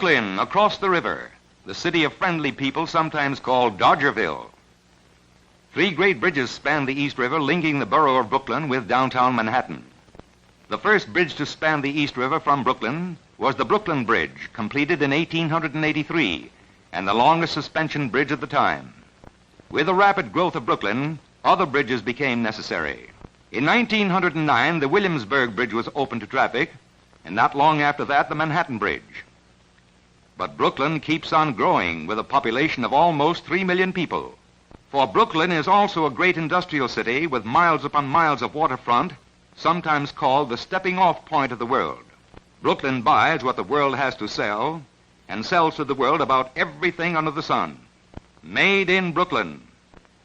Brooklyn, across the river, the city of friendly people sometimes called Dodgerville. 3 great bridges span the East River, linking the borough of Brooklyn with downtown Manhattan. The first bridge to span the East River from Brooklyn was the Brooklyn Bridge, completed in 1883, and the longest suspension bridge at the time. With the rapid growth of Brooklyn, other bridges became necessary. In 1909, the Williamsburg Bridge was opened to traffic, and not long after that, the Manhattan Bridge. But Brooklyn keeps on growing with a population of almost 3 million people. For Brooklyn is also a great industrial city with miles upon miles of waterfront, sometimes called the stepping-off point of the world. Brooklyn buys what the world has to sell and sells to the world about everything under the sun. Made in Brooklyn.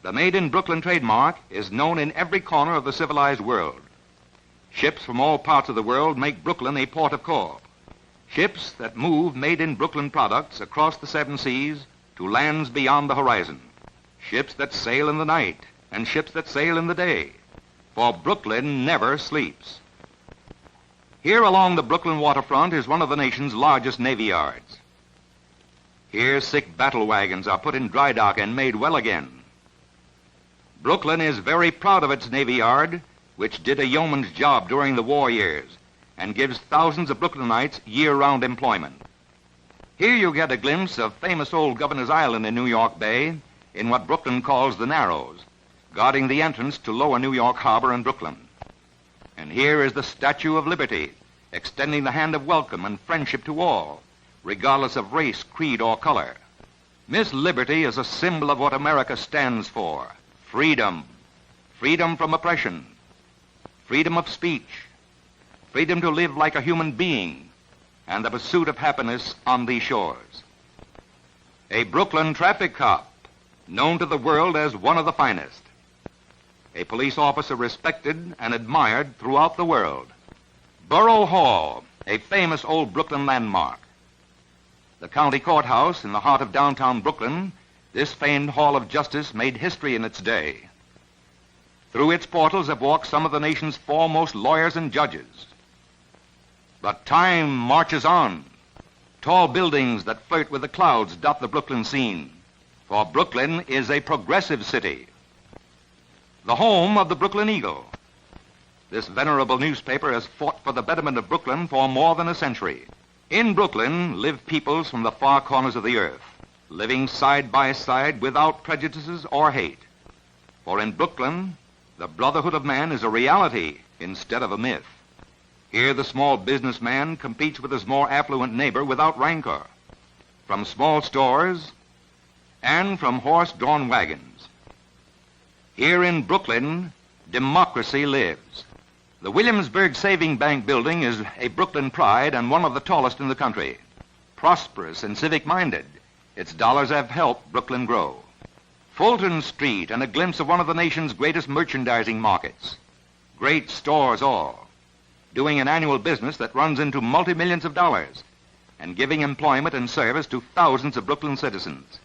The Made in Brooklyn trademark is known in every corner of the civilized world. Ships from all parts of the world make Brooklyn a port of call. Ships that move Made in Brooklyn products across the 7 seas to lands beyond the horizon. Ships that sail in the night and ships that sail in the day. For Brooklyn never sleeps. Here along the Brooklyn waterfront is one of the nation's largest navy yards. Here sick battle wagons are put in dry dock and made well again. Brooklyn is very proud of its navy yard, which did a yeoman's job during the war years and gives thousands of Brooklynites year-round employment. Here you get a glimpse of famous old Governor's Island in New York Bay in what Brooklyn calls the Narrows, guarding the entrance to lower New York Harbor and Brooklyn. And here is the Statue of Liberty, extending the hand of welcome and friendship to all, regardless of race, creed, or color. Miss Liberty is a symbol of what America stands for: freedom. Freedom from oppression. Freedom of speech. Freedom to live like a human being, and the pursuit of happiness on these shores. A Brooklyn traffic cop, known to the world as one of the finest. A police officer respected and admired throughout the world. Borough Hall, a famous old Brooklyn landmark. The county courthouse in the heart of downtown Brooklyn, this famed hall of justice made history in its day. Through its portals have walked some of the nation's foremost lawyers and judges. But time marches on. Tall buildings that flirt with the clouds dot the Brooklyn scene. For Brooklyn is a progressive city. The home of the Brooklyn Eagle. This venerable newspaper has fought for the betterment of Brooklyn for more than a century. In Brooklyn live peoples from the far corners of the earth, living side by side without prejudices or hate. For in Brooklyn, the brotherhood of man is a reality instead of a myth. Here the small businessman competes with his more affluent neighbor without rancor. From small stores and from horse-drawn wagons. Here in Brooklyn, democracy lives. The Williamsburg Saving Bank building is a Brooklyn pride and one of the tallest in the country. Prosperous and civic-minded, its dollars have helped Brooklyn grow. Fulton Street and a glimpse of one of the nation's greatest merchandising markets. Great stores all, doing an annual business that runs into multi-millions of dollars and giving employment and service to thousands of Brooklyn citizens.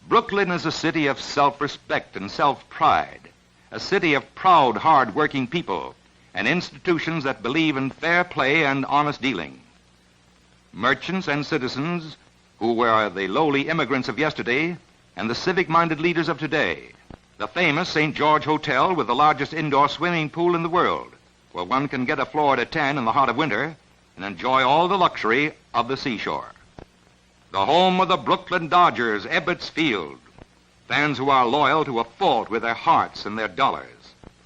Brooklyn is a city of self-respect and self-pride, a city of proud, hard-working people and institutions that believe in fair play and honest dealing. Merchants and citizens who were the lowly immigrants of yesterday and the civic-minded leaders of today. The famous St. George Hotel with the largest indoor swimming pool in the world, where one can get a Florida tan in the heart of winter and enjoy all the luxury of the seashore. The home of the Brooklyn Dodgers, Ebbets Field. Fans who are loyal to a fault with their hearts and their dollars.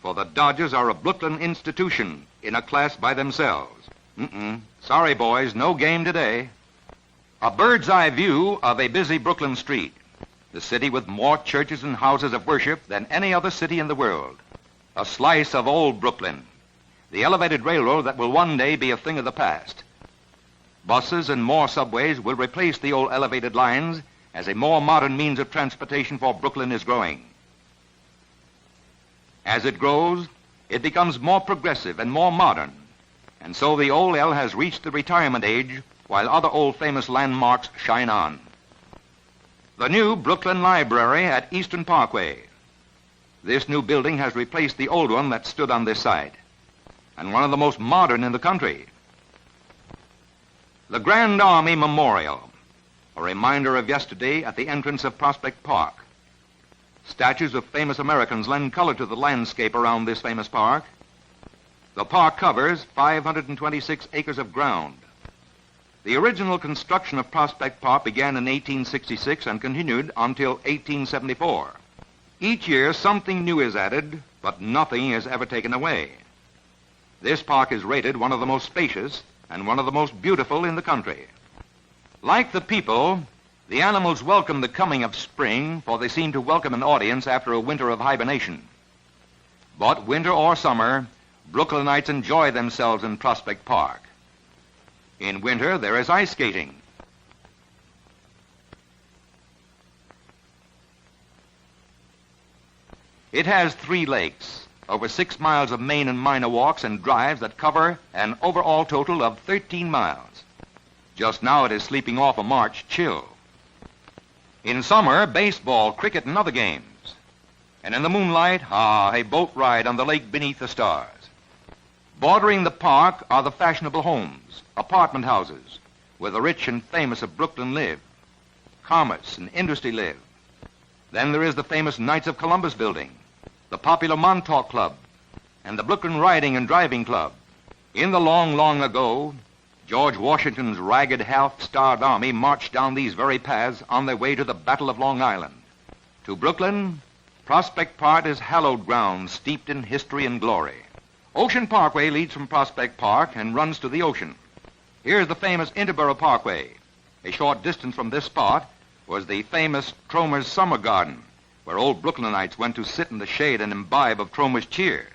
For the Dodgers are a Brooklyn institution in a class by themselves. Sorry, boys, no game today. A bird's-eye view of a busy Brooklyn street. The city with more churches and houses of worship than any other city in the world. A slice of old Brooklyn. The elevated railroad that will one day be a thing of the past. Buses and more subways will replace the old elevated lines as a more modern means of transportation for Brooklyn is growing. As it grows, it becomes more progressive and more modern, and so the old L has reached the retirement age while other old famous landmarks shine on. The new Brooklyn Library at Eastern Parkway. This new building has replaced the old one that stood on this site, and one of the most modern in the country. The Grand Army Memorial, a reminder of yesterday at the entrance of Prospect Park. Statues of famous Americans lend color to the landscape around this famous park. The park covers 526 acres of ground. The original construction of Prospect Park began in 1866 and continued until 1874. Each year something new is added, but nothing is ever taken away. This park is rated one of the most spacious and one of the most beautiful in the country. Like the people, the animals welcome the coming of spring, for they seem to welcome an audience after a winter of hibernation. But winter or summer, Brooklynites enjoy themselves in Prospect Park. In winter, there is ice skating. It has 3 lakes, over 6 miles of main and minor walks and drives that cover an overall total of 13 miles. Just now it is sleeping off a March chill. In summer, baseball, cricket, and other games. And in the moonlight, a boat ride on the lake beneath the stars. Bordering the park are the fashionable homes, apartment houses, where the rich and famous of Brooklyn live. Commerce and industry live. Then there is the famous Knights of Columbus building, the popular Montauk Club, and the Brooklyn Riding and Driving Club. In the long, long ago, George Washington's ragged, half-starved army marched down these very paths on their way to the Battle of Long Island. To Brooklyn, Prospect Park is hallowed ground steeped in history and glory. Ocean Parkway leads from Prospect Park and runs to the ocean. Here's the famous Interborough Parkway. A short distance from this spot was the famous Tromer's Summer Garden, where old Brooklynites went to sit in the shade and imbibe of Tromer's cheer.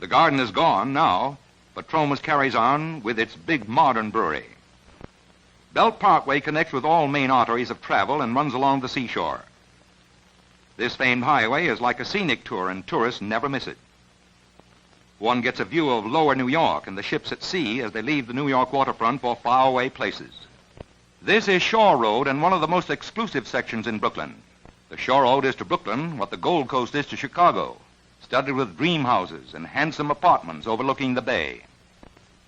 The garden is gone now, but Tromer's carries on with its big modern brewery. Belt Parkway connects with all main arteries of travel and runs along the seashore. This famed highway is like a scenic tour, and tourists never miss it. One gets a view of lower New York and the ships at sea as they leave the New York waterfront for faraway places. This is Shore Road, and one of the most exclusive sections in Brooklyn. The Shore Road is to Brooklyn what the Gold Coast is to Chicago, studded with dream houses and handsome apartments overlooking the bay.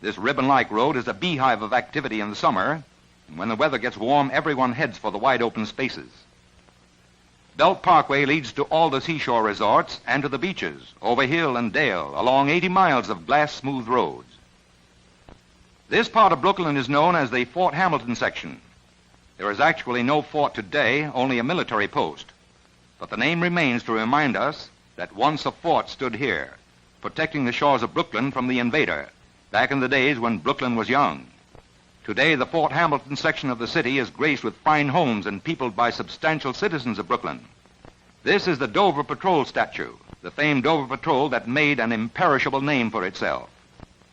This ribbon-like road is a beehive of activity in the summer, and when the weather gets warm, everyone heads for the wide open spaces. Belt Parkway leads to all the seashore resorts and to the beaches, over hill and dale, along 80 miles of glass-smooth roads. This part of Brooklyn is known as the Fort Hamilton section. There is actually no fort today, only a military post. But the name remains to remind us that once a fort stood here, protecting the shores of Brooklyn from the invader, back in the days when Brooklyn was young. Today, the Fort Hamilton section of the city is graced with fine homes and peopled by substantial citizens of Brooklyn. This is the Dover Patrol statue, the famed Dover Patrol that made an imperishable name for itself.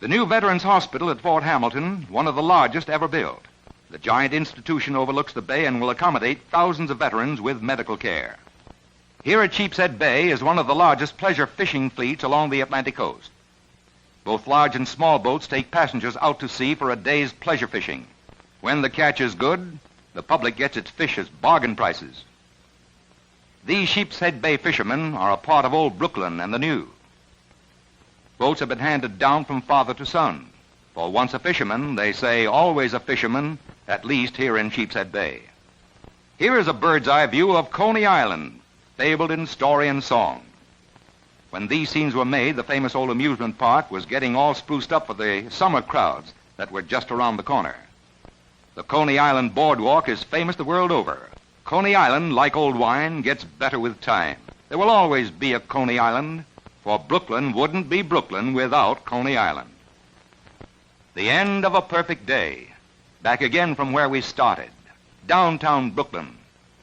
The new Veterans Hospital at Fort Hamilton, one of the largest ever built. The giant institution overlooks the bay and will accommodate thousands of veterans with medical care. Here at Sheepshead Bay is one of the largest pleasure fishing fleets along the Atlantic coast. Both large and small boats take passengers out to sea for a day's pleasure fishing. When the catch is good, the public gets its fish at bargain prices. These Sheepshead Bay fishermen are a part of old Brooklyn and the new. Boats have been handed down from father to son. For once a fisherman, they say always a fisherman, at least here in Sheepshead Bay. Here is a bird's eye view of Coney Island, fabled in story and song. When these scenes were made, the famous old amusement park was getting all spruced up for the summer crowds that were just around the corner. The Coney Island boardwalk is famous the world over. Coney Island, like old wine, gets better with time. There will always be a Coney Island, for Brooklyn wouldn't be Brooklyn without Coney Island. The end of a perfect day. Back again from where we started, downtown Brooklyn,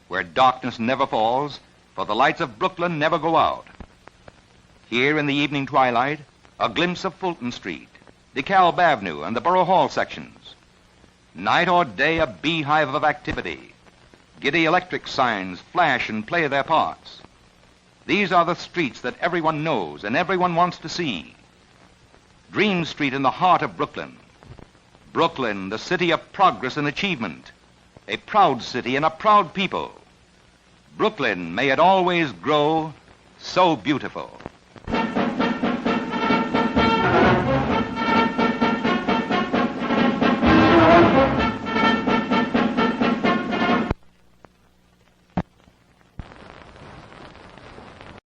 where darkness never falls, for the lights of Brooklyn never go out. Here in the evening twilight, a glimpse of Fulton Street, DeKalb Avenue, and the Borough Hall sections. Night or day, a beehive of activity. Giddy electric signs flash and play their parts. These are the streets that everyone knows and everyone wants to see. Dream Street in the heart of Brooklyn. Brooklyn, the city of progress and achievement. A proud city and a proud people. Brooklyn, may it always grow so beautiful.